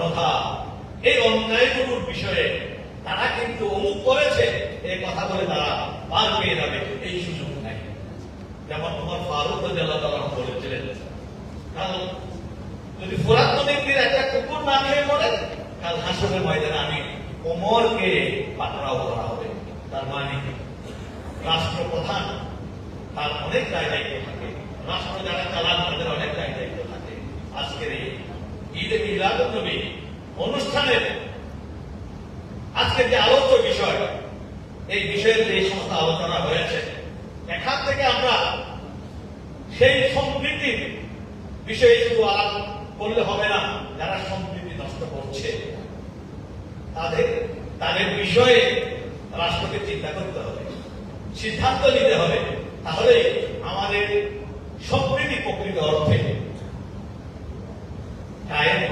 জনতা এই অন্যায়গুলোর বিষয়ে তারা কিন্তু অমুক করেছে এই কথা বলে তারা পার পেয়ে যাবে, এই সুযোগ নাই। যেমন ওমর ফারুক রাদিয়াল্লাহু তাআলা বলেছিলেন, কারণ যদি ফোরাত নদীর তীরে একটা কুকুর না খেয়ে মরে, কাল হাসরের ময়দানে আমি ওমরকে পাকড়াও করা হবে। তার মানে রাষ্ট্রপ্রধান তার অনেক দায় দায়িত্ব থাকে, রাষ্ট্র যারা চালান তাদের অনেক দায় দায়িত্ব থাকে। আজকের এই ঈদে মিলাদুন নবী অনুষ্ঠানের আজকের যে আলোচ্য বিষয়, এই বিষয়ের যে সমস্ত আলোচনা হয়েছে, এখান থেকে আমরা সেই সম্প্রীতির বিষয়ে শুধু আলাপ করলে হবে না। যারা সম্প্রীতি নষ্ট করছে তাদের বিষয়ে রাষ্ট্রকে চিন্তা করতে হবে, সিদ্ধান্ত নিতে হবে।